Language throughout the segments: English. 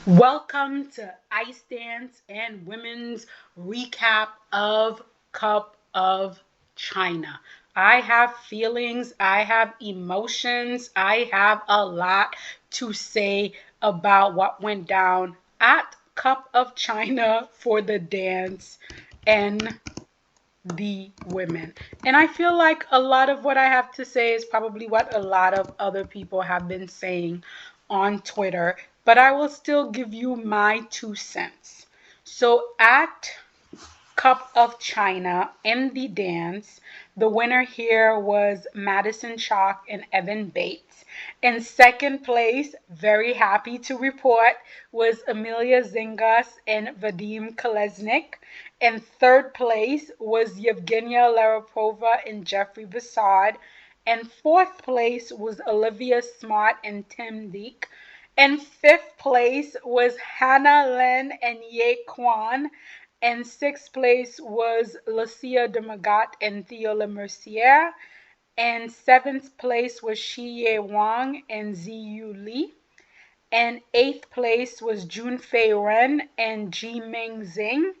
Welcome to Ice Dance and Women's Recap of Cup of China. I have feelings, I have emotions, I have a lot to say about what went down at Cup of China for the dance and the women. And I feel like a lot of what I have to say is probably what a lot of other people have been saying on Twitter, but I will still give you my 2 cents. So at Cup of China in the dance, the winner here was Madison Chalk and Evan Bates. In second place, very happy to report, was Amelia Zingas and Vadim Kolesnik. In third place was Evgenia Larapova and Jeffrey Bessard. In fourth place was Olivia Smart and Tim Deek. In fifth place was Hannah Lim and Ye Quan. In sixth place was Lucia de Magat and Theo Lemercier. And seventh place was Shiye Wang and Ziyu Li. And eighth place was Junfei Ren and Jiming Zheng.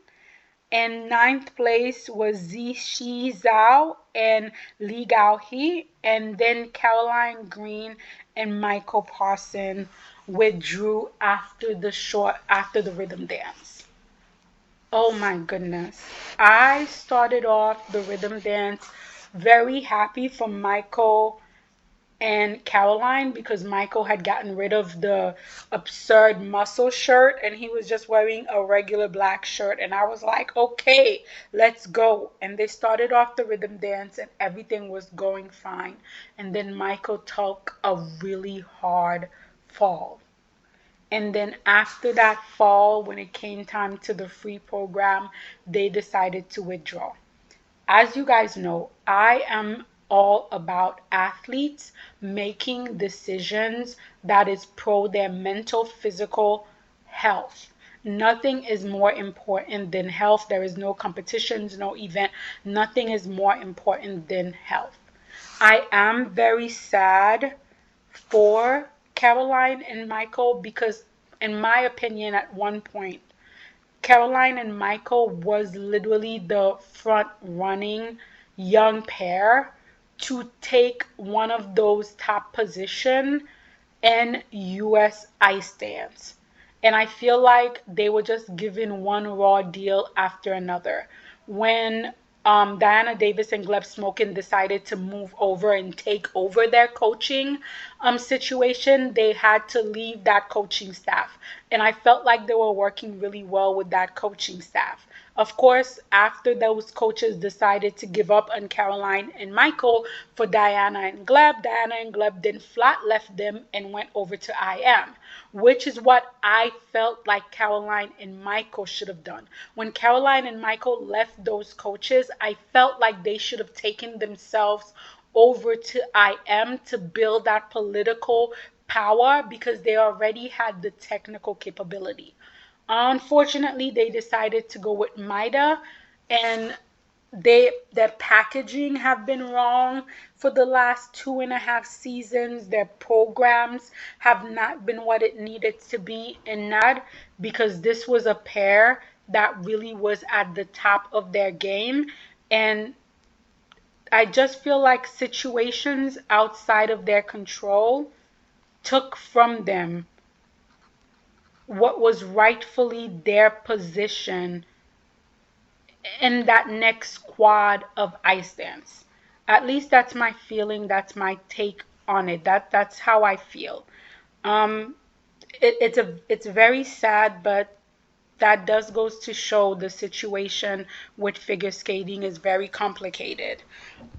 And ninth place was Zishi Zhao and Li Gaohe. And then Caroline Green and Michael Parson withdrew after the rhythm dance. Oh my goodness. I started off the rhythm dance very happy for Michael and Caroline because Michael had gotten rid of the absurd muscle shirt and he was just wearing a regular black shirt. And I was like, okay, let's go. And they started off the rhythm dance and everything was going fine. And then Michael took a really hard fall. And then after that fall, when it came time to the free program, they decided to withdraw. As you guys know, I am all about athletes making decisions that is pro their mental, physical health. Nothing is more important than health. There is no competitions, no event. Nothing is more important than health. I am very sad for Caroline and Michael because, in my opinion, at one point, Caroline and Michael was literally the front running young pair to take one of those top position in US ice dance. And I feel like they were just given one raw deal after another. When Diana Davis and Gleb Smokin decided to move over and take over their coaching situation, they had to leave that coaching staff. And I felt like they were working really well with that coaching staff. Of course, after those coaches decided to give up on Caroline and Michael for Diana and Gleb then flat left them and went over to IM, which is what I felt like Caroline and Michael should have done. When Caroline and Michael left those coaches, I felt like they should have taken themselves over to IM to build that political power because they already had the technical capability. Unfortunately, they decided to go with Mida, and their packaging have been wrong for the last 2.5 seasons. Their programs have not been what it needed to be, and not because this was a pair that really was at the top of their game. And I just feel like situations outside of their control took from them what was rightfully their position in that next squad of ice dance. At least that's my feeling, that's my take on it. That's how I feel. Um it's very sad, but that does goes to show the situation with figure skating is very complicated.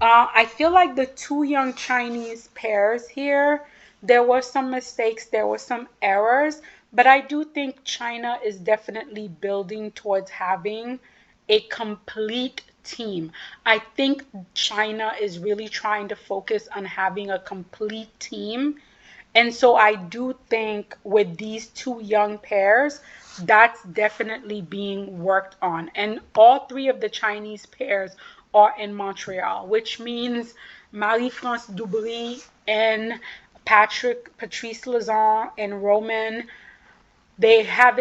I feel like the two young Chinese pairs here, there were some mistakes, there were some errors, but I do think China is definitely building towards having a complete team. I think China is really trying to focus on having a complete team. And so I do think with these two young pairs, that's definitely being worked on. And all three of the Chinese pairs are in Montreal, which means Marie-France Dubry and Patrice Lazan and Roman They have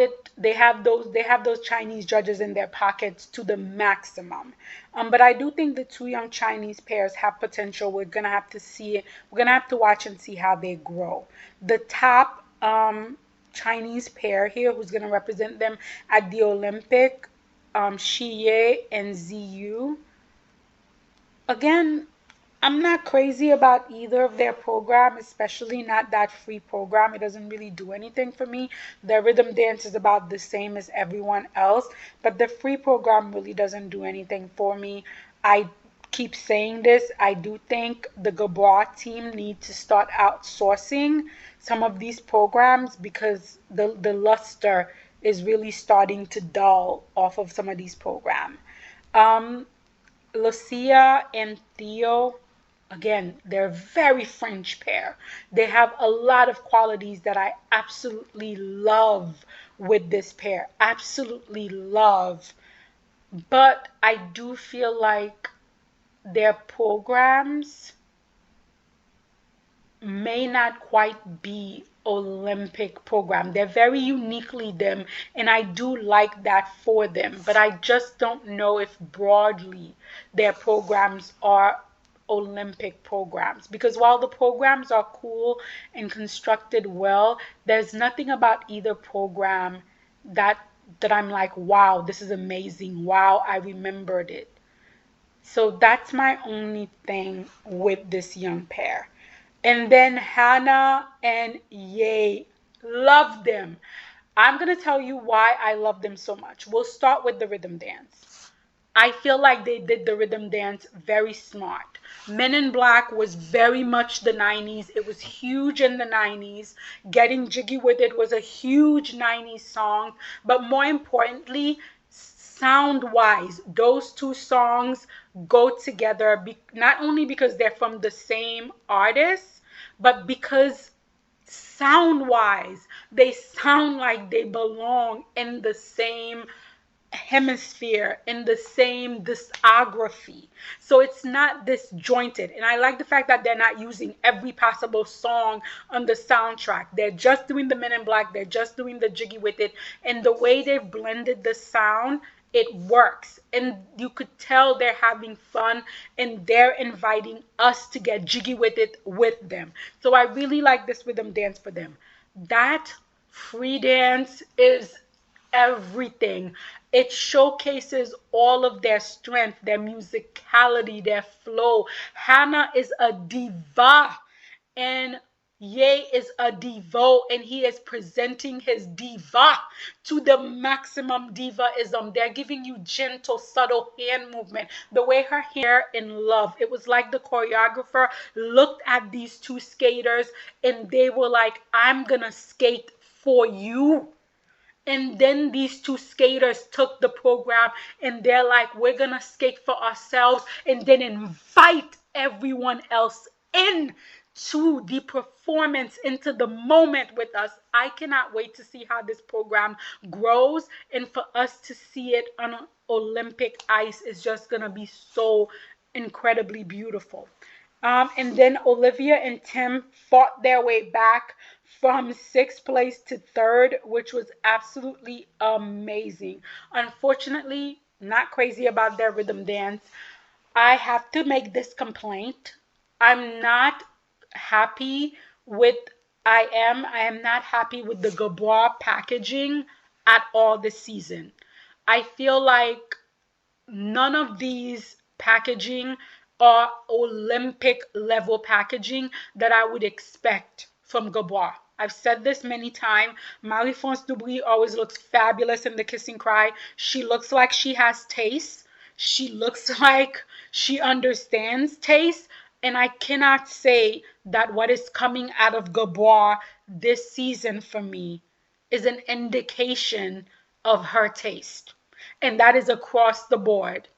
those Chinese judges in their pockets to the maximum. But I do think the two young Chinese pairs have potential. We're gonna have to see it. We're gonna have to watch and see how they grow. The top Chinese pair here, who's gonna represent them at the Olympic, Shi and Ziyu. Again, I'm not crazy about either of their program, especially not that free program. It doesn't really do anything for me. Their rhythm dance is about the same as everyone else, but the free program really doesn't do anything for me. I keep saying this. I do think the Gabor team needs to start outsourcing some of these programs because the luster is really starting to dull off of some of these programs. Um, Lucia and Theo, again, they're a very French pair. They have a lot of qualities that I absolutely love with this pair. Absolutely love. But I do feel like their programs may not quite be Olympic program. They're very uniquely them, and I do like that for them. But I just don't know if broadly their programs are Olympic programs. Because while the programs are cool and constructed well, there's nothing about either program that that I'm like, wow, this is amazing. Wow, I remembered it. So that's my only thing with this young pair. And then Hannah and Ye. Love them. I'm going to tell you why I love them so much. We'll start with the rhythm dance. I feel like they did the rhythm dance very smart. Men in Black was very much the 90s. It was huge in the 90s. Getting Jiggy With It was a huge 90s song. But more importantly, sound wise, those two songs go together not only because they're from the same artist, but because sound wise, they sound like they belong in the same hemisphere, in the same discography. So it's not disjointed. And I like the fact that they're not using every possible song on the soundtrack. They're just doing the Men in Black, they're just doing the Jiggy With It. And the way they've blended the sound, it works. And you could tell they're having fun and they're inviting us to get jiggy with it with them. So I really like this rhythm dance for them. That free dance is everything. It showcases all of their strength, their musicality, their flow. Hannah is a diva and Ye is a devo, and he is presenting his diva to the maximum divaism. They're giving you gentle, subtle hand movement. The way her hair in love. It was like the choreographer looked at these two skaters and they were like, I'm gonna skate for you. And then these two skaters took the program and they're like, we're gonna skate for ourselves and then invite everyone else in to the performance, into the moment with us. I cannot wait to see how this program grows, and for us to see it on Olympic ice is just gonna be so incredibly beautiful. And then Olivia and Tim fought their way back from sixth place to third, which was absolutely amazing. Unfortunately, not crazy about their rhythm dance. I have to make this complaint. I'm not happy with I am not happy with the Gabor packaging at all this season. I feel like none of these packaging are Olympic level packaging that I would expect from Gabor. I've said this many times. Marie-France Dubry always looks fabulous in the Kiss and Cry. She looks like she has taste. She looks like she understands taste. And I cannot say that what is coming out of Gabor this season for me is an indication of her taste. And that is across the board.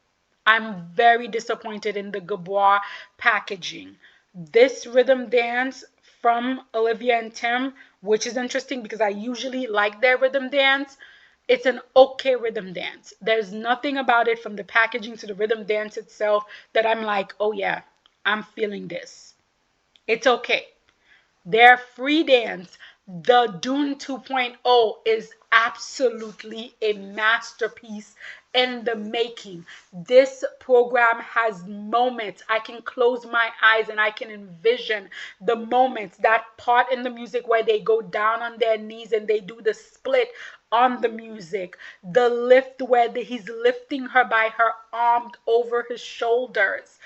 I'm very disappointed in the Gabor packaging. This rhythm dance from Olivia and Tim, which is interesting because I usually like their rhythm dance, it's an okay rhythm dance. There's nothing about it from the packaging to the rhythm dance itself that I'm like, oh yeah, I'm feeling this. It's okay. Their free dance, The Dune 2.0 is absolutely a masterpiece in the making. This program has moments. I can close my eyes and I can envision the moments, that part in the music where they go down on their knees and they do the split on the music, the lift where he's lifting her by her arm over his shoulders.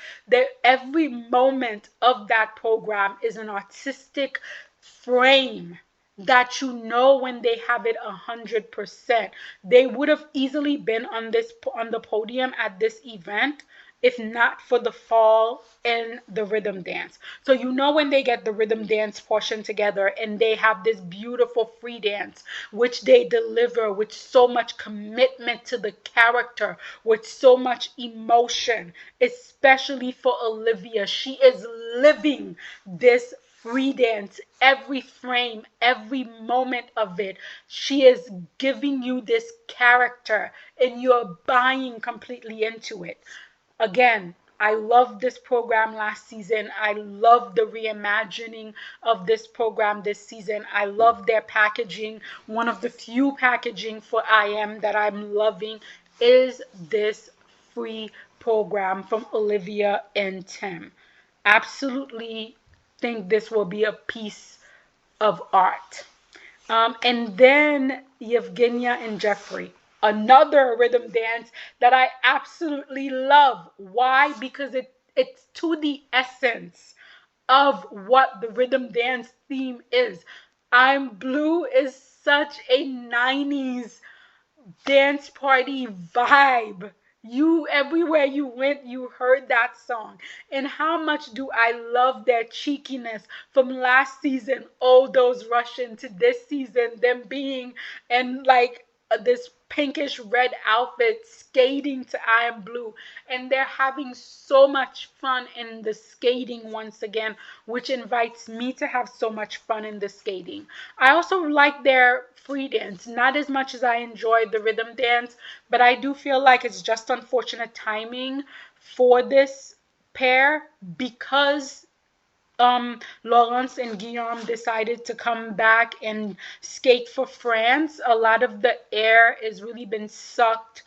Every moment of that program is an artistic frame that you know when they have it 100%. They would have easily been on the podium at this event if not for the fall in the rhythm dance. So you know when they get the rhythm dance portion together and they have this beautiful free dance which they deliver with so much commitment to the character, with so much emotion, especially for Olivia. She is living this free dance, every frame, every moment of it. She is giving you this character and you're buying completely into it. Again, I loved this program last season. I love the reimagining of this program this season. I love their packaging. One of the few packaging for IM that I'm loving is this free program from Olivia and Tim. Absolutely think this will be a piece of art. And then Evgenia and Jeffrey, another rhythm dance that I absolutely love. Why? Because it's to the essence of what the rhythm dance theme is. I'm Blue is such a 90s dance party vibe. You, everywhere you went, you heard that song. And how much do I love their cheekiness from last season, oh those Russian, to this season, them being in like this pinkish red outfit skating to I Am Blue, and they're having so much fun in the skating once again, which invites me to have so much fun in the skating. I also like their free dance, not as much as I enjoyed the rhythm dance, but I do feel like it's just unfortunate timing for this pair because Laurence and Guillaume decided to come back and skate for France. A lot of the air has really been sucked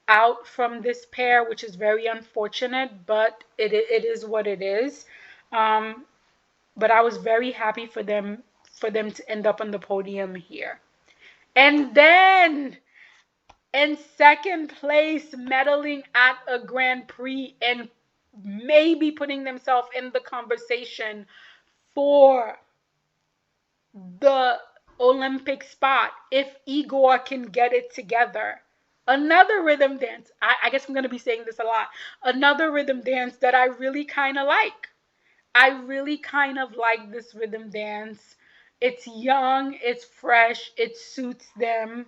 out from this pair, which is very unfortunate, but it is what it is. But I was very happy for them to end up on the podium here. And then in second place, medaling at a Grand Prix and maybe putting themselves in the conversation for the Olympic spot if Igor can get it together. Another rhythm dance. I guess I'm going to be saying this a lot. Another rhythm dance that I really kind of like. I really kind of like this rhythm dance. It's young, it's fresh, it suits them.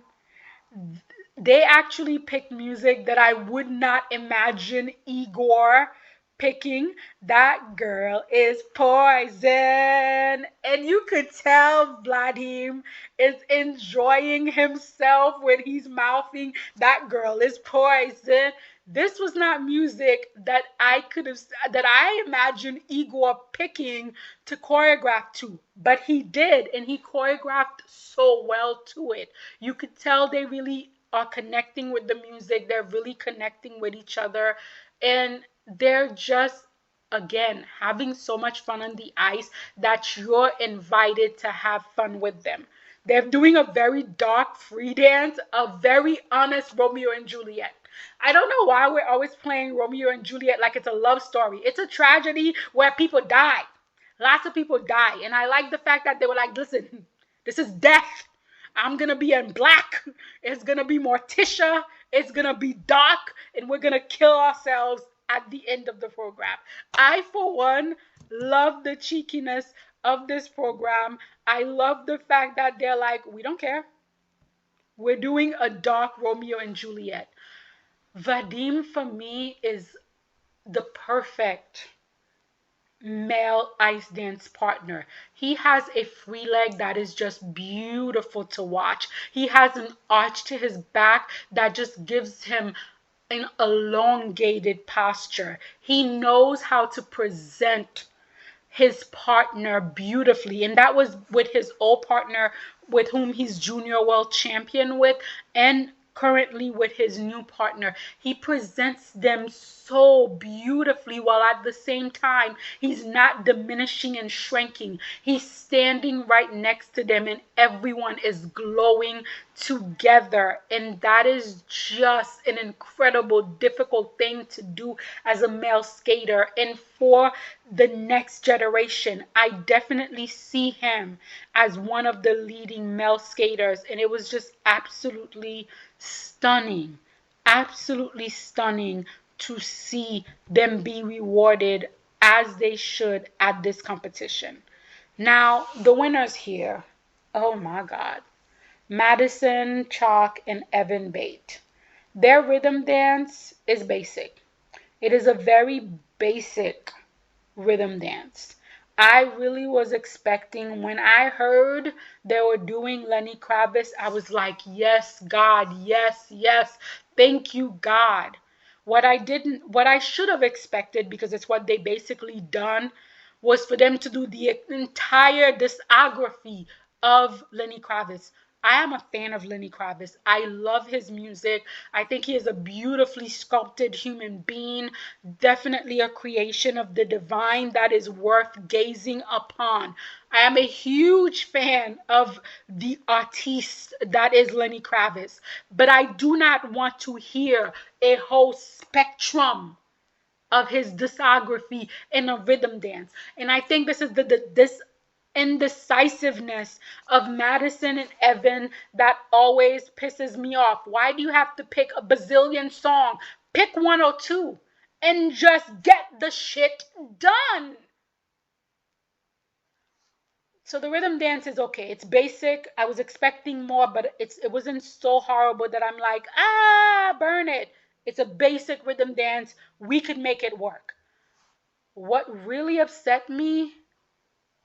They actually picked music that I would not imagine Igor picking. That girl is poison. And you could tell Vladim is enjoying himself when he's mouthing, that girl is poison. This was not music that I imagined Igor picking to choreograph to, but he did, and he choreographed so well to it. You could tell they really are connecting with the music. They're really connecting with each other, and they're just, again, having so much fun on the ice that you're invited to have fun with them. They're doing a very dark free dance, a very honest Romeo and Juliet. I don't know why we're always playing Romeo and Juliet like it's a love story. It's a tragedy where people die. Lots of people die. And I like the fact that they were like, listen, this is death. I'm going to be in black. It's going to be Morticia. It's going to be dark. And we're going to kill ourselves at the end of the program. I, for one, love the cheekiness of this program. I love the fact that they're like, we don't care. We're doing a dark Romeo and Juliet. Vadim, for me, is the perfect male ice dance partner. He has a free leg that is just beautiful to watch. He has an arch to his back that just gives him an elongated posture. He knows how to present his partner beautifully. And that was with his old partner with whom he's junior world champion with, and currently with his new partner. He presents them so beautifully, while at the same time he's not diminishing and shrinking. He's standing right next to them and everyone is glowing together. And that is just an incredible, difficult thing to do as a male skater. And for the next generation, I definitely see him as one of the leading male skaters. And it was just absolutely stunning, absolutely stunning to see them be rewarded as they should at this competition. Now, the winners here, oh my God, Madison, Chalk, and Evan Bate. Their rhythm dance is basic. It is a very basic rhythm dance. I really was expecting, when I heard they were doing Lenny Kravitz, I was like, yes, God, yes, yes, thank you, God. What I should have expected, because it's what they basically done, was for them to do the entire discography of Lenny Kravitz. I am a fan of Lenny Kravitz. I love his music. I think he is a beautifully sculpted human being, definitely a creation of the divine that is worth gazing upon. I am a huge fan of the artiste that is Lenny Kravitz, but I do not want to hear a whole spectrum of his discography in a rhythm dance. And I think this is this indecisiveness of Madison and Evan that always pisses me off. Why do you have to pick a bazillion song? Pick one or two and just get the shit done. So the rhythm dance is okay. It's basic. I was expecting more, but it wasn't so horrible that I'm like, burn it. It's a basic rhythm dance. We could make it work. What really upset me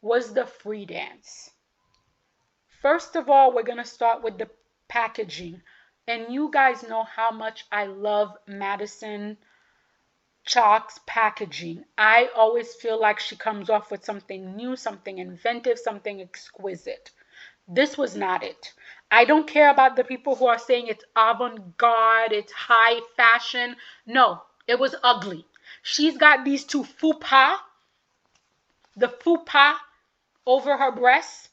was the free dance. First of all, we're going to start with the packaging. And you guys know how much I love Madison Chalk's packaging. I always feel like she comes off with something new, something inventive, something exquisite. This was not it. I don't care about the people who are saying it's avant-garde, it's high fashion. No, it was ugly. She's got these two fupa, the fupa over her breasts,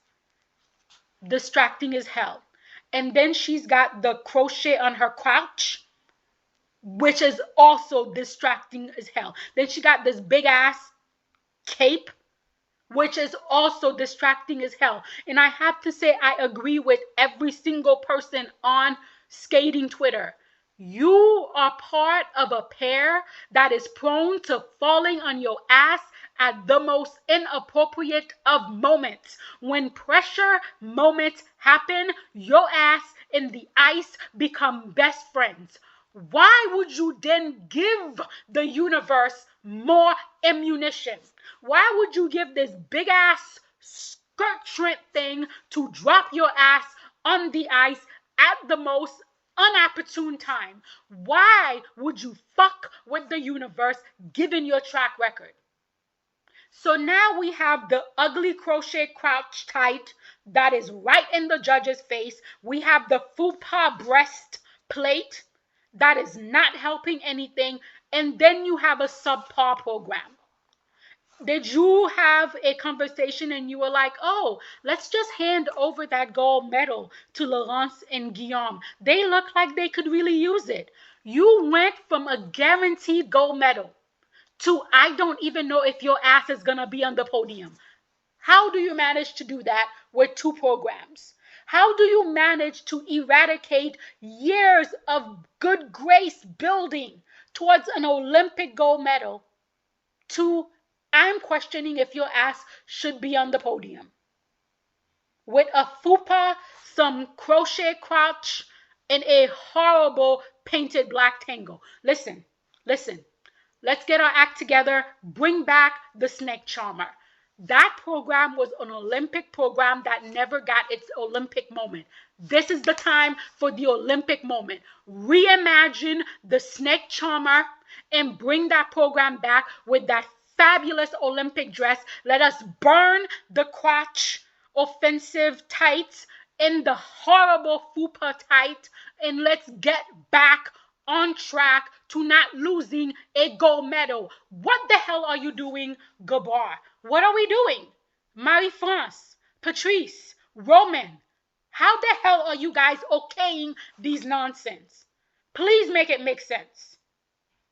distracting as hell. And then she's got the crochet on her crotch, which is also distracting as hell. Then she got this big ass cape, which is also distracting as hell. And I have to say, I agree with every single person on skating Twitter. You are part of a pair that is prone to falling on your ass at the most inappropriate of moments. When pressure moments happen, your ass and the ice become best friends. Why would you then give the universe more ammunition? Why would you give this big ass skirt shrimp thing to drop your ass on the ice at the most unopportune time? Why would you fuck with the universe given your track record? So now we have the ugly crochet crouch tight that is right in the judge's face. We have the fupa breast plate that is not helping anything. And then you have a subpar program. Did you have a conversation and you were like, oh, let's just hand over that gold medal to Laurence and Guillaume? They look like they could really use it. You went from a guaranteed gold medal to I don't even know if your ass is going to be on the podium. How do you manage to do that with two programs? How do you manage to eradicate years of good grace building towards an Olympic gold medal to I'm questioning if your ass should be on the podium? With a fupa, some crochet crotch, and a horrible painted black tangle. Listen. Let's get our act together. Bring back the snake charmer. That program was an Olympic program that never got its Olympic moment. This is the time for the Olympic moment. Reimagine the snake charmer and bring that program back with that fabulous Olympic dress. Let us burn the crotch offensive tights in the horrible fupa tight, and let's get back on track to not losing a gold medal. What the hell are you doing, Gabar? What are we doing? Marie-France, Patrice, Roman, how the hell are you guys okaying these nonsense? Please make it make sense.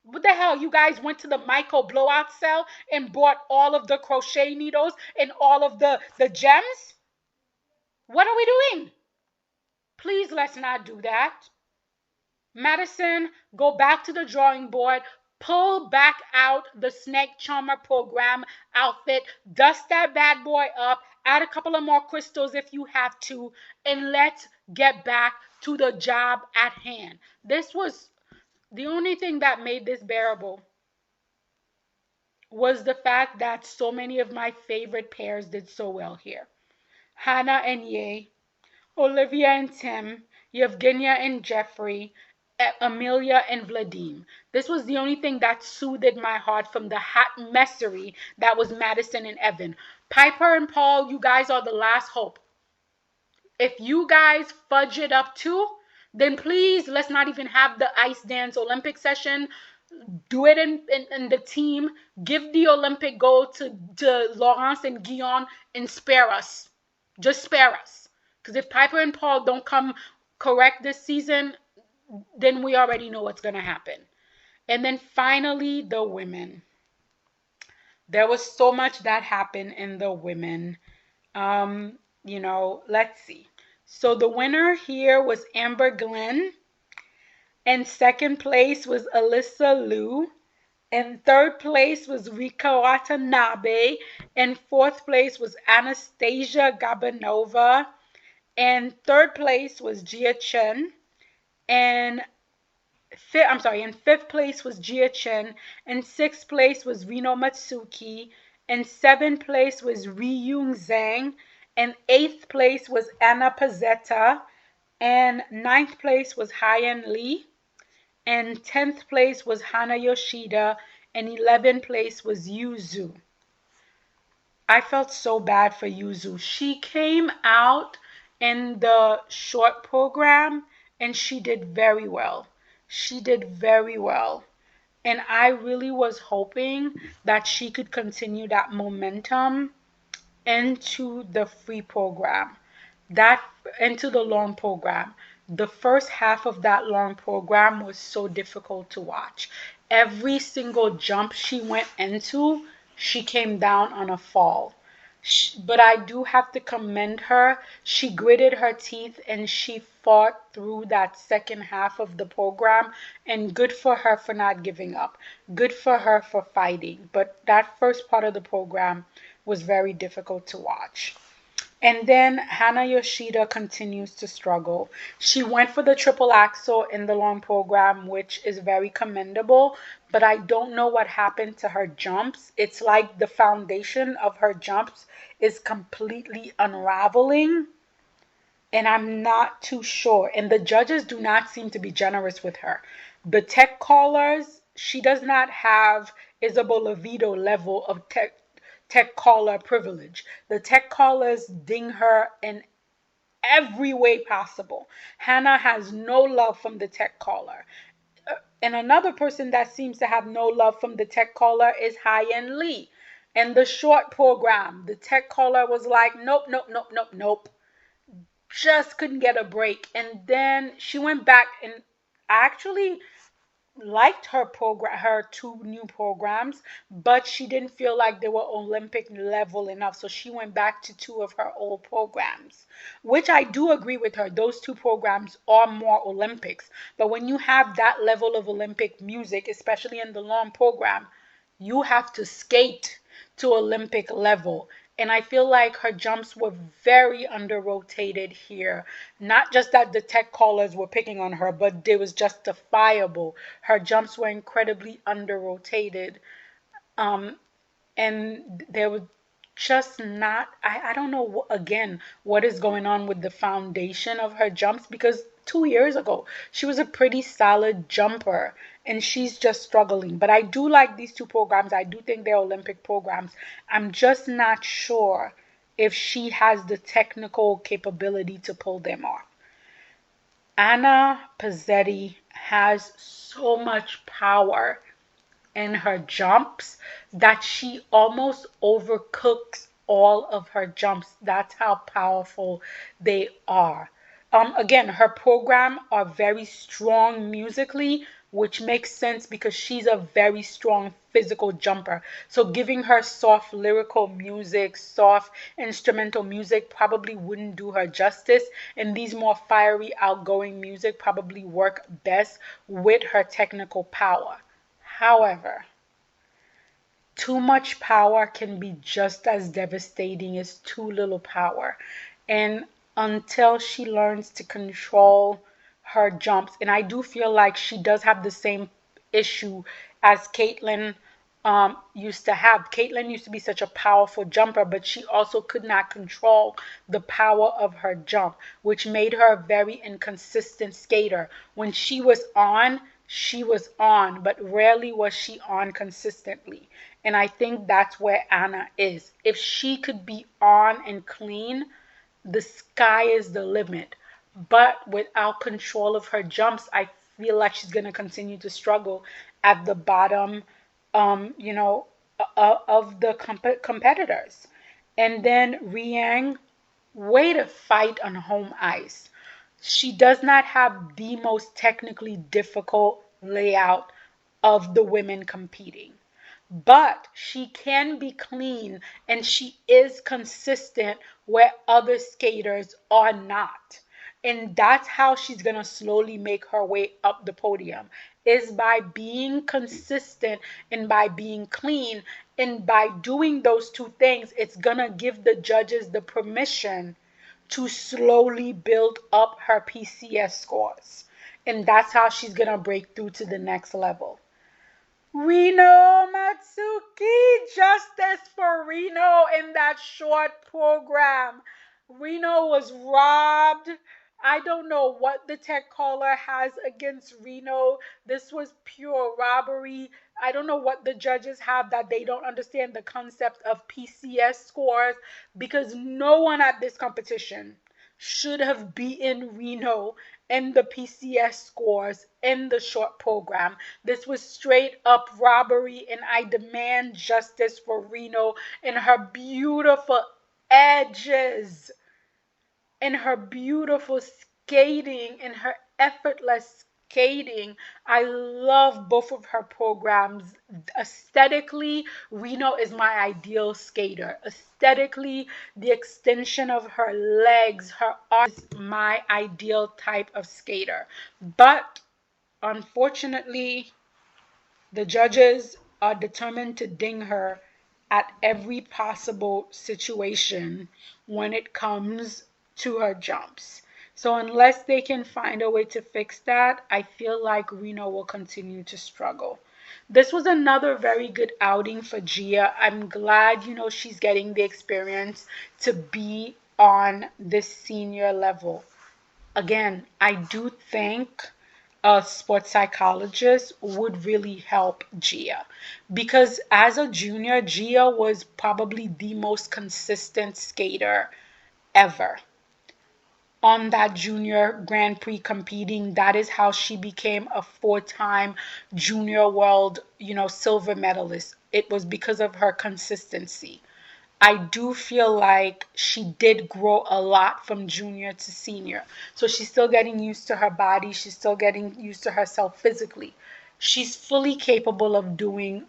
What the hell? You guys went to the Michael blowout cell and bought all of the crochet needles and all of the gems? What are we doing? Please, let's not do that. Madison, go back to the drawing board. Pull back out the Snake Charmer program outfit. Dust that bad boy up. Add a couple of more crystals if you have to. And let's get back to the job at hand. This was the only thing that made this bearable, was the fact that so many of my favorite pairs did so well here. Hannah and Ye, Olivia and Tim, Evgenia and Jeffrey, Amelia and Vladim. This was the only thing that soothed my heart from the hot messery that was Madison and Evan. Piper and Paul, you guys are the last hope. If you guys fudge it up too, then please, let's not even have the ice dance Olympic session. Do it in the team. Give the Olympic gold to Laurence and Guillaume and spare us. Just spare us. Because if Piper and Paul don't come correct this season, then we already know what's going to happen. And then finally, the women. There was so much that happened in the women. Let's see. So the winner here was Amber Glenn. And second place was Alyssa Liu. And third place was Rika Watanabe. And fourth place was Anastasia Gabanova. And third place was Jia Chen. And fifth place was Jia Chen. And sixth place was Rino Matsuki. And seventh place was Ryung Zhang. And eighth place was Anna Pazzetta. And ninth place was Hyen Lee. And 10th place was Hana Yoshida. And 11th place was Yuzu. I felt so bad for Yuzu. She came out in the short program and she did very well. She did very well. And I really was hoping that she could continue that momentum into the free program, into the long program. The first half of that long program was so difficult to watch. Every single jump she went into, she came down on a fall. But I do have to commend her. She gritted her teeth and she fought through that second half of the program. And good for her for not giving up. Good for her for fighting. But that first part of the program was very difficult to watch. And then Hana Yoshida continues to struggle. She went for the triple axel in the long program, which is very commendable, but I don't know what happened to her jumps. It's like the foundation of her jumps is completely unraveling, and I'm not too sure. And the judges do not seem to be generous with her. The tech callers, she does not have Isabella Vito level of tech caller privilege. The tech callers ding her in every way possible. Hannah has no love from the tech caller. And another person that seems to have no love from the tech caller is Hyen Lee. In the short program, the tech caller was like, nope. Just couldn't get a break. And then she went back and actually liked her two new programs, but she didn't feel like they were Olympic level enough, so she went back to two of her old programs, which I do agree with her. Those two programs are more Olympics, but when you have that level of Olympic music, especially in the long program, you have to skate to Olympic level. And I feel like her jumps were very under-rotated here. Not just that the tech callers were picking on her, but it was justifiable. Her jumps were incredibly under-rotated. And they were just not, I don't know, again, what is going on with the foundation of her jumps, because 2 years ago, she was a pretty solid jumper. and she's just struggling. But I do like these two programs. I do think they're Olympic programs. I'm just not sure if she has the technical capability to pull them off. Anna Pizzetti has so much power in her jumps that she almost overcooks all of her jumps. That's how powerful they are. Again, her program are very strong musically, which makes sense because she's a very strong physical jumper. So giving her soft lyrical music, soft instrumental music probably wouldn't do her justice. And these more fiery, outgoing music probably work best with her technical power. However, too much power can be just as devastating as too little power. And until she learns to control her jumps, and I do feel like she does have the same issue as Caitlin used to have. Caitlin used to be such a powerful jumper, but she also could not control the power of her jump, which made her a very inconsistent skater. When she was on, but rarely was she on consistently. And I think that's where Anna is. If she could be on and clean, the sky is the limit. But without control of her jumps, I feel like she's going to continue to struggle at the bottom, you know, of the competitors. And then Riang, way to fight on home ice. She does not have the most technically difficult layout of the women competing, but she can be clean and she is consistent where other skaters are not. And that's how she's going to slowly make her way up the podium, is by being consistent and by being clean. And by doing those two things, it's going to give the judges the permission to slowly build up her PCS scores. And that's how she's going to break through to the next level. Reno Matsuki, justice for Reno in that short program. Reno was robbed. I don't know what the tech caller has against Reno. This was pure robbery. I don't know what the judges have that they don't understand the concept of PCS scores, because no one at this competition should have beaten Reno in the PCS scores in the short program. This was straight up robbery, and I demand justice for Reno and her beautiful edges and her beautiful skating and her effortless skating. I love both of her programs. Aesthetically, Reno is my ideal skater. Aesthetically, the extension of her legs, her arms, is my ideal type of skater. But unfortunately, the judges are determined to ding her at every possible situation when it comes to her jumps. So unless they can find a way to fix that, I feel like Reno will continue to struggle. This was another very good outing for Gia. I'm glad, she's getting the experience to be on this senior level. Again, I do think a sports psychologist would really help Gia, because as a junior, Gia was probably the most consistent skater ever on that junior Grand Prix competing. That is how she became a four-time junior world, silver medalist. It was because of her consistency. I do feel like she did grow a lot from junior to senior. So she's still getting used to her body. She's still getting used to herself physically. She's fully capable of doing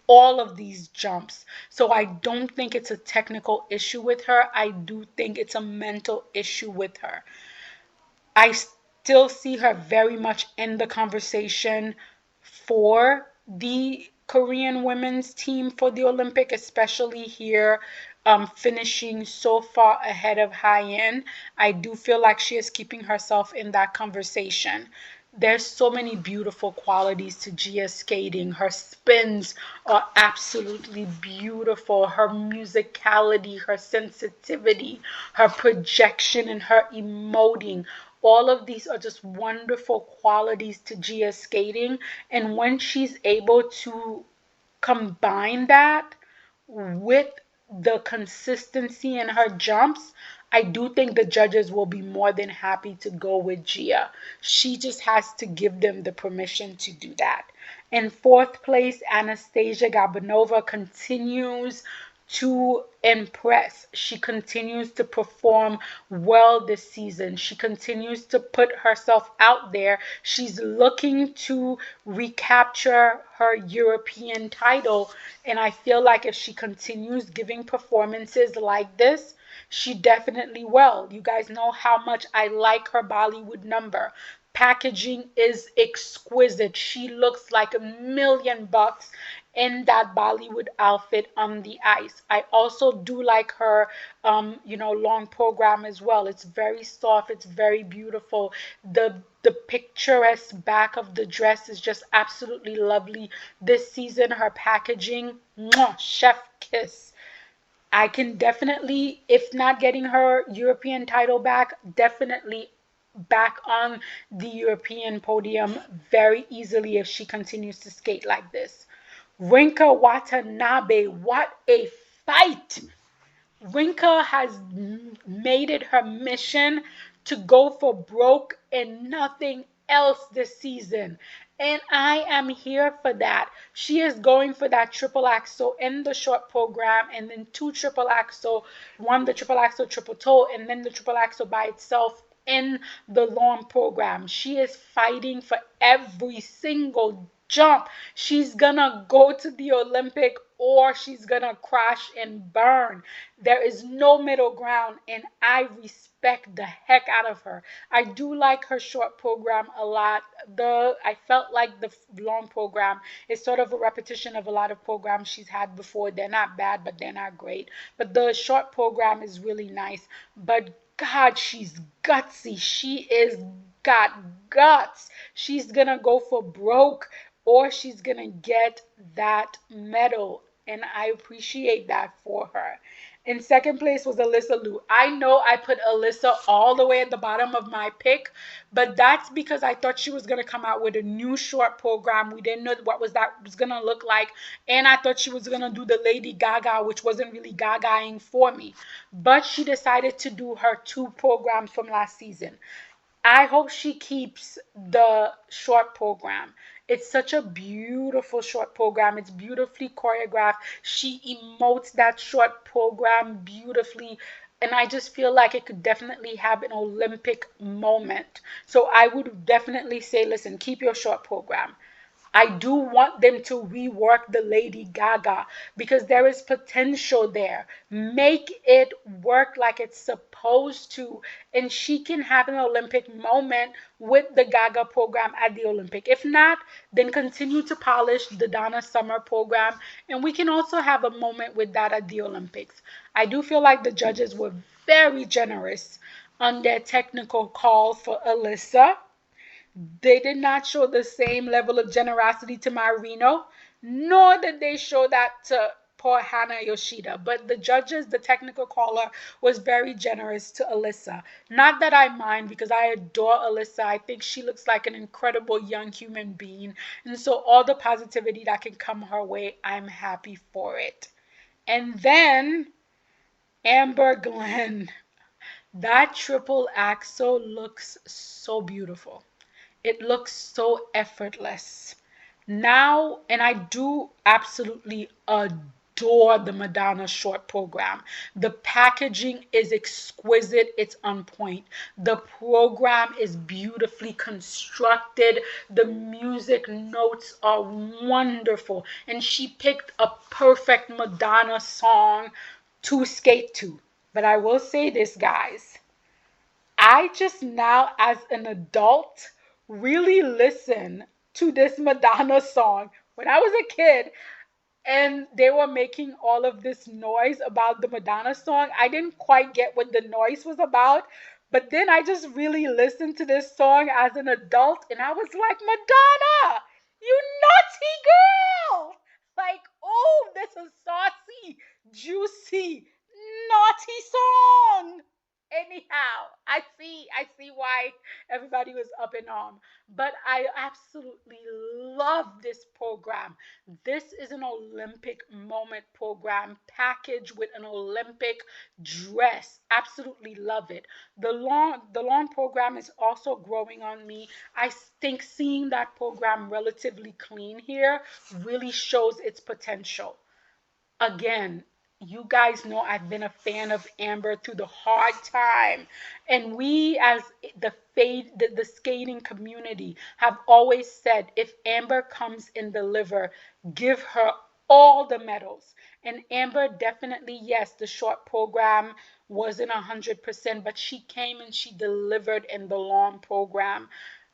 all of these jumps. So I don't think it's a technical issue with her. I do think it's a mental issue with her. I still see her very much in the conversation for the Korean women's team for the Olympic, especially here, finishing so far ahead of Hyen. I do feel like she is keeping herself in that conversation. There's so many beautiful qualities to Gia's skating. Her spins are absolutely beautiful. Her musicality, her sensitivity, her projection, and her emoting. all of these are just wonderful qualities to Gia's skating. And when she's able to combine that with the consistency in her jumps, I do think the judges will be more than happy to go with Gia. She just has to give them the permission to do that. In fourth place, Anastasia Gabanova continues to impress. She continues to perform well this season. She continues to put herself out there. She's looking to recapture her European title. And I feel like if she continues giving performances like this, she definitely will. You guys know how much I like her Bollywood number. Packaging is exquisite. She looks like $1,000,000 in that Bollywood outfit on the ice. I also do like her, long program as well. It's very soft. It's very beautiful. The picturesque back of the dress is just absolutely lovely. This season, her packaging, mwah, chef kiss. I can definitely, if not getting her European title back, definitely back on the European podium very easily if she continues to skate like this. Rinka Watanabe, what a fight! Rinka has made it her mission to go for broke and nothing else this season. And I am here for that. She is going for that triple axel in the short program and then two triple axel, one the triple axel triple toe and then the triple axel by itself in the long program. She is fighting for every single jump. She's gonna go to the Olympic or she's gonna crash and burn. There is no middle ground, and I respect the heck out of her. I do like her short program a lot. I felt like the long program is sort of a repetition of a lot of programs she's had before. They're not bad, but they're not great. But the short program is really nice. But God, she's gutsy. She is got guts. She's gonna go for broke or she's gonna get that medal. And I appreciate that for her. In second place was Alyssa Liu. I know I put Alyssa all the way at the bottom of my pick, but that's because I thought she was going to come out with a new short program. We didn't know what that was going to look like. And I thought she was going to do the Lady Gaga, which wasn't really Gagaing for me. But she decided to do her two programs from last season. I hope she keeps the short program. It's such a beautiful short program. It's beautifully choreographed. She emotes that short program beautifully. And I just feel like it could definitely have an Olympic moment. So I would definitely say, listen, keep your short program. I do want them to rework the Lady Gaga because there is potential there. Make it work like it's supposed to, and she can have an Olympic moment with the Gaga program at the Olympic. If not, then continue to polish the Donna Summer program, and we can also have a moment with that at the Olympics. I do feel like the judges were very generous on their technical call for Alyssa. They did not show the same level of generosity to Marino, nor did they show that to poor Hannah Yoshida. But the judges, the technical caller, was very generous to Alyssa. Not that I mind because I adore Alyssa. I think she looks like an incredible young human being. And so all the positivity that can come her way, I'm happy for it. And then Amber Glenn. That triple axel looks so beautiful. It looks so effortless. Now, and I do absolutely adore the Madonna short program. The packaging is exquisite, it's on point. The program is beautifully constructed. The music notes are wonderful. And she picked a perfect Madonna song to skate to. But I will say this, guys. I just now, as an adult, really listen to this Madonna song. When I was a kid and they were making all of this noise about the Madonna song, I didn't quite get what the noise was about. But then I just really listened to this song as an adult and I was like, Madonna, you naughty girl! Like, oh, this is saucy, juicy, naughty song. Anyhow, I see why everybody was up in arm. But I absolutely love this program. This is an Olympic moment program packaged with an Olympic dress. Absolutely love it. The lawn program is also growing on me. I think seeing that program relatively clean here really shows its potential. Again, you guys know I've been a fan of Amber through the hard time. And we, as the skating community, have always said if Amber comes in the liver, give her all the medals. And Amber definitely, yes, the short program wasn't 100%, but she came and she delivered in the long program,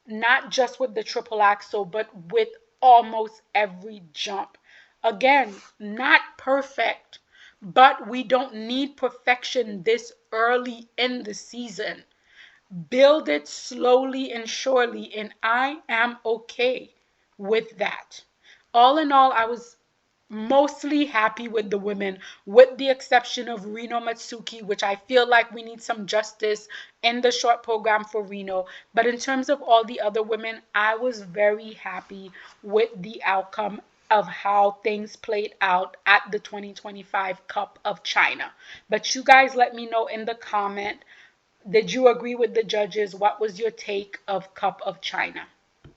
not just with the triple axel, but with almost every jump. Again, not perfect, but we don't need perfection this early in the season. Build it slowly and surely, and I am okay with that. All in all, I was mostly happy with the women, with the exception of Reno Matsuki, which I feel like we need some justice in the short program for Reno. But in terms of all the other women, I was very happy with the outcome of how things played out at the 2025 Cup of China. But you guys let me know in the comment, did you agree with the judges? What was your take of Cup of China?